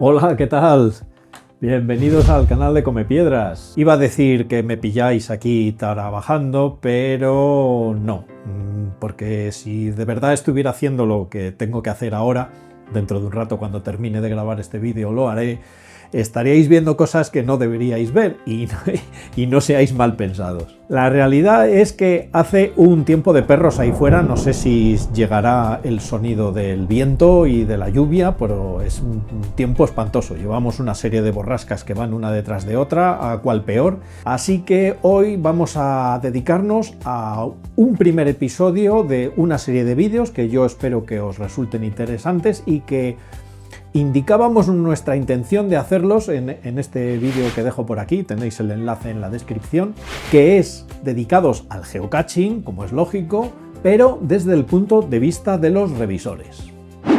Hola, ¿qué tal? Bienvenidos al canal de Comepiedras. Iba a decir que me pilláis aquí trabajando, pero no, porque si de verdad estuviera haciendo lo que tengo que hacer ahora, dentro de un rato cuando termine de grabar este vídeo lo haré, estaríais viendo cosas que no deberíais ver y no seáis mal pensados. La realidad es que hace un tiempo de perros ahí fuera, no sé si llegará el sonido del viento y de la lluvia, pero es un tiempo espantoso. Llevamos una serie de borrascas que van una detrás de otra, a cual peor. Así que hoy vamos a dedicarnos a un primer episodio de una serie de vídeos que yo espero que os resulten interesantes y que indicábamos nuestra intención de hacerlos en este vídeo que dejo por aquí, tenéis el enlace en la descripción, que es dedicados al geocaching, como es lógico, pero desde el punto de vista de los revisores.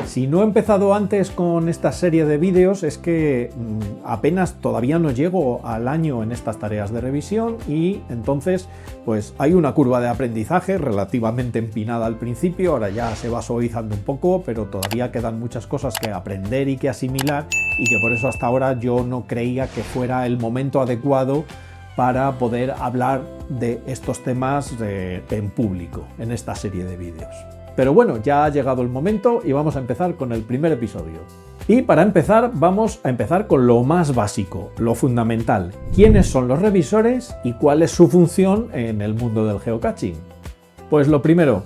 Si no he empezado antes con esta serie de vídeos es que apenas todavía no llego al año en estas tareas de revisión y entonces pues hay una curva de aprendizaje relativamente empinada al principio, ahora ya se va suavizando un poco, pero todavía quedan muchas cosas que aprender y que asimilar y que por eso hasta ahora yo no creía que fuera el momento adecuado para poder hablar de estos temas en público en esta serie de vídeos. Pero bueno, ya ha llegado el momento y vamos a empezar con el primer episodio. Y para empezar, vamos a empezar con lo más básico, lo fundamental. ¿Quiénes son los revisores y cuál es su función en el mundo del geocaching? Pues lo primero,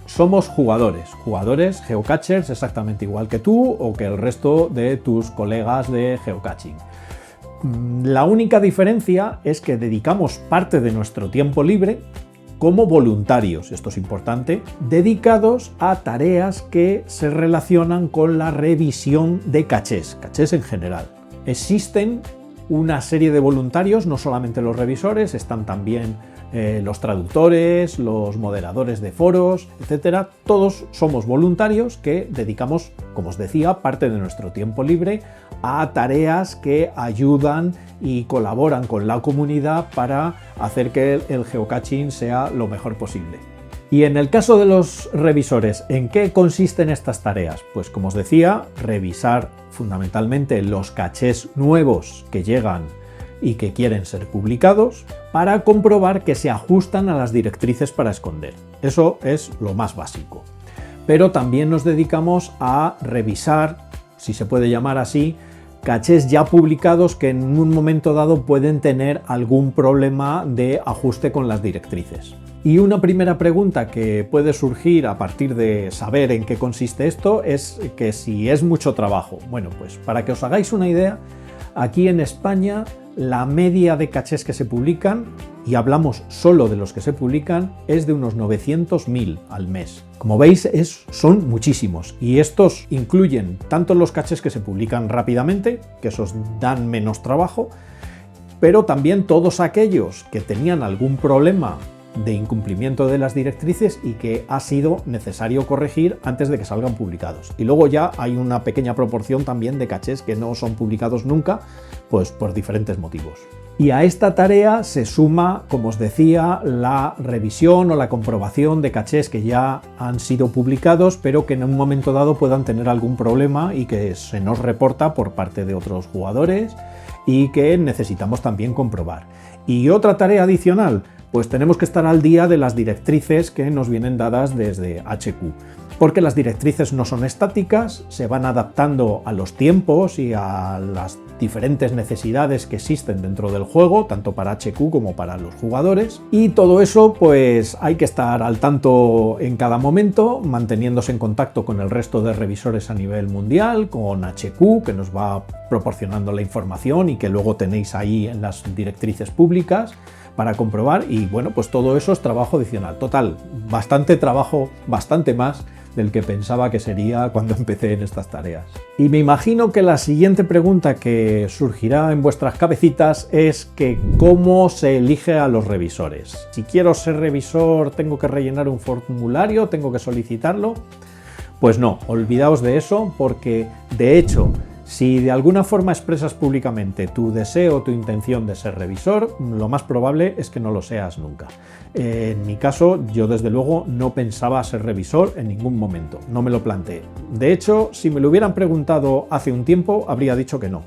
somos jugadores geocachers exactamente igual que tú o que el resto de tus colegas de geocaching. La única diferencia es que dedicamos parte de nuestro tiempo libre como voluntarios, esto es importante, dedicados a tareas que se relacionan con la revisión de cachés en general. Existen una serie de voluntarios, no solamente los revisores, están también los traductores, los moderadores de foros, etcétera. Todos somos voluntarios que dedicamos, como os decía, parte de nuestro tiempo libre a tareas que ayudan y colaboran con la comunidad para hacer que el geocaching sea lo mejor posible. Y en el caso de los revisores, ¿en qué consisten estas tareas? Pues como os decía, revisar fundamentalmente los cachés nuevos que llegan y que quieren ser publicados para comprobar que se ajustan a las directrices para esconder. Eso es lo más básico. Pero también nos dedicamos a revisar, si se puede llamar así, cachés ya publicados que en un momento dado pueden tener algún problema de ajuste con las directrices. Y una primera pregunta que puede surgir a partir de saber en qué consiste esto es que si es mucho trabajo. Bueno, pues para que os hagáis una idea, aquí en España la media de cachés que se publican, y hablamos solo de los que se publican, es de unos 900.000 al mes. Como veis, son muchísimos, y estos incluyen tanto los cachés que se publican rápidamente, que esos dan menos trabajo, pero también todos aquellos que tenían algún problema de incumplimiento de las directrices y que ha sido necesario corregir antes de que salgan publicados. Y luego ya hay una pequeña proporción también de cachés que no son publicados nunca, pues por diferentes motivos. Y a esta tarea se suma, como os decía, la revisión o la comprobación de cachés que ya han sido publicados, pero que en un momento dado puedan tener algún problema y que se nos reporta por parte de otros jugadores y que necesitamos también comprobar. Y otra tarea adicional, pues tenemos que estar al día de las directrices que nos vienen dadas desde HQ, porque las directrices no son estáticas, se van adaptando a los tiempos y a las diferentes necesidades que existen dentro del juego, tanto para HQ como para los jugadores, y todo eso pues hay que estar al tanto en cada momento, manteniéndose en contacto con el resto de revisores a nivel mundial, con HQ, que nos va proporcionando la información y que luego tenéis ahí en las directrices públicas para comprobar, y bueno, pues todo eso es trabajo adicional. Total, bastante trabajo, bastante más del que pensaba que sería cuando empecé en estas tareas. Y me imagino que la siguiente pregunta que surgirá en vuestras cabecitas es que ¿cómo se elige a los revisores? Si quiero ser revisor, ¿tengo que rellenar un formulario? ¿Tengo que solicitarlo? Pues no, olvidaos de eso, porque de hecho, Si de alguna forma expresas públicamente tu deseo o tu intención de ser revisor, lo más probable es que no lo seas nunca. En mi caso, yo desde luego no pensaba ser revisor en ningún momento, no me lo planteé. De hecho, si me lo hubieran preguntado hace un tiempo, habría dicho que no.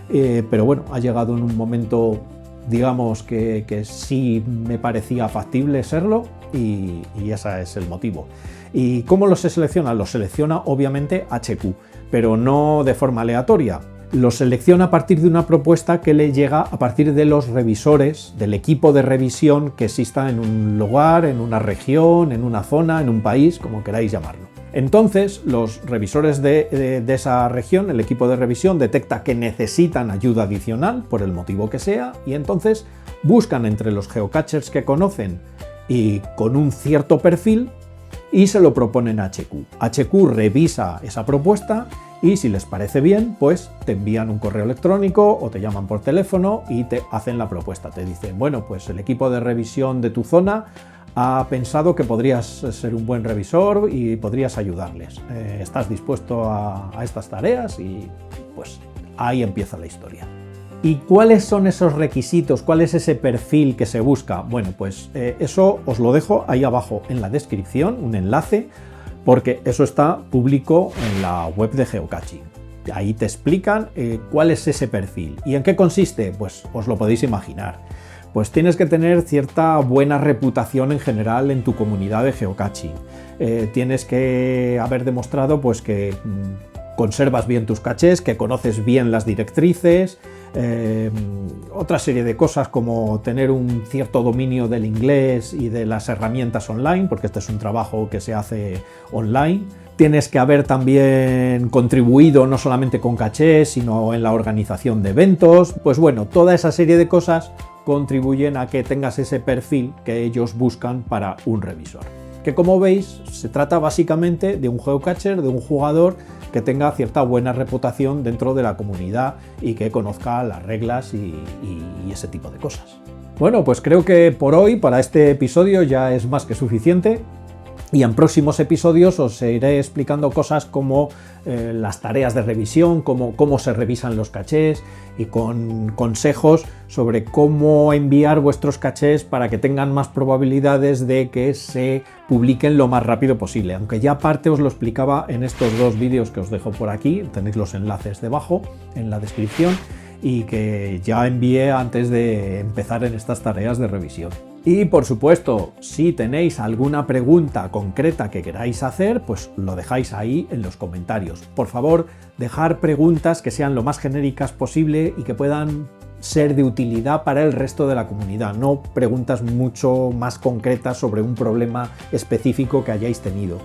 Pero bueno, ha llegado en un momento, digamos, que sí me parecía factible serlo y ese es el motivo. ¿Y cómo los se selecciona? Los selecciona obviamente HQ, pero no de forma aleatoria. Los selecciona a partir de una propuesta que le llega a partir de los revisores, del equipo de revisión que exista en un lugar, en una región, en una zona, en un país, como queráis llamarlo. Entonces, los revisores de esa región, el equipo de revisión, detecta que necesitan ayuda adicional, por el motivo que sea, y entonces buscan entre los geocachers que conocen y con un cierto perfil, y se lo proponen a HQ. HQ revisa esa propuesta y si les parece bien, pues te envían un correo electrónico o te llaman por teléfono y te hacen la propuesta. Te dicen, bueno, pues el equipo de revisión de tu zona ha pensado que podrías ser un buen revisor y podrías ayudarles. ¿Estás dispuesto a estas tareas? Y pues ahí empieza la historia. ¿Y cuáles son esos requisitos? ¿Cuál es ese perfil que se busca? Bueno, pues eso os lo dejo ahí abajo en la descripción, un enlace, porque eso está público en la web de Geocaching. Ahí te explican cuál es ese perfil. ¿Y en qué consiste? Pues os lo podéis imaginar. Pues tienes que tener cierta buena reputación en general en tu comunidad de geocaching. Tienes que haber demostrado pues, que conservas bien tus cachés, que conoces bien las directrices, otra serie de cosas como tener un cierto dominio del inglés y de las herramientas online, porque este es un trabajo que se hace online. Tienes que haber también contribuido no solamente con cachés, sino en la organización de eventos. Pues bueno, toda esa serie de cosas contribuyen a que tengas ese perfil que ellos buscan para un revisor. Que como veis, se trata básicamente de un geocacher, de un jugador que tenga cierta buena reputación dentro de la comunidad y que conozca las reglas y ese tipo de cosas. Bueno, pues creo que por hoy, para este episodio, ya es más que suficiente. Y en próximos episodios os iré explicando cosas como las tareas de revisión, cómo se revisan los cachés y con consejos sobre cómo enviar vuestros cachés para que tengan más probabilidades de que se publiquen lo más rápido posible. Aunque ya aparte os lo explicaba en estos dos vídeos que os dejo por aquí, tenéis los enlaces debajo en la descripción y que ya envié antes de empezar en estas tareas de revisión. Y por supuesto, si tenéis alguna pregunta concreta que queráis hacer, pues lo dejáis ahí en los comentarios. Por favor, dejar preguntas que sean lo más genéricas posible y que puedan ser de utilidad para el resto de la comunidad, no preguntas mucho más concretas sobre un problema específico que hayáis tenido.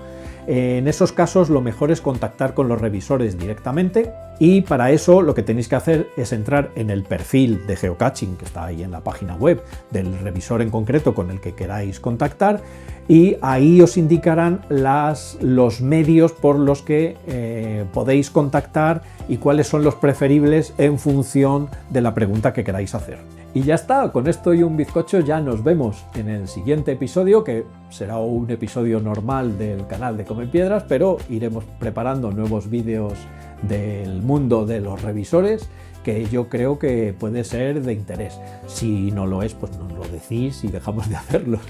En esos casos lo mejor es contactar con los revisores directamente y para eso lo que tenéis que hacer es entrar en el perfil de geocaching que está ahí en la página web del revisor en concreto con el que queráis contactar y ahí os indicarán los medios por los que podéis contactar y cuáles son los preferibles en función de la pregunta que queráis hacer. Y ya está, con esto y un bizcocho ya nos vemos en el siguiente episodio, que será un episodio normal del canal de Come Piedras, pero iremos preparando nuevos vídeos del mundo de los revisores que yo creo que puede ser de interés. Si no lo es, pues nos lo decís y dejamos de hacerlos.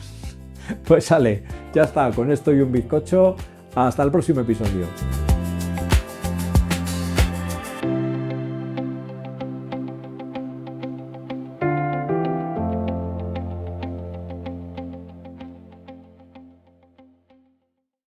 Pues sale, ya está, con esto y un bizcocho, hasta el próximo episodio.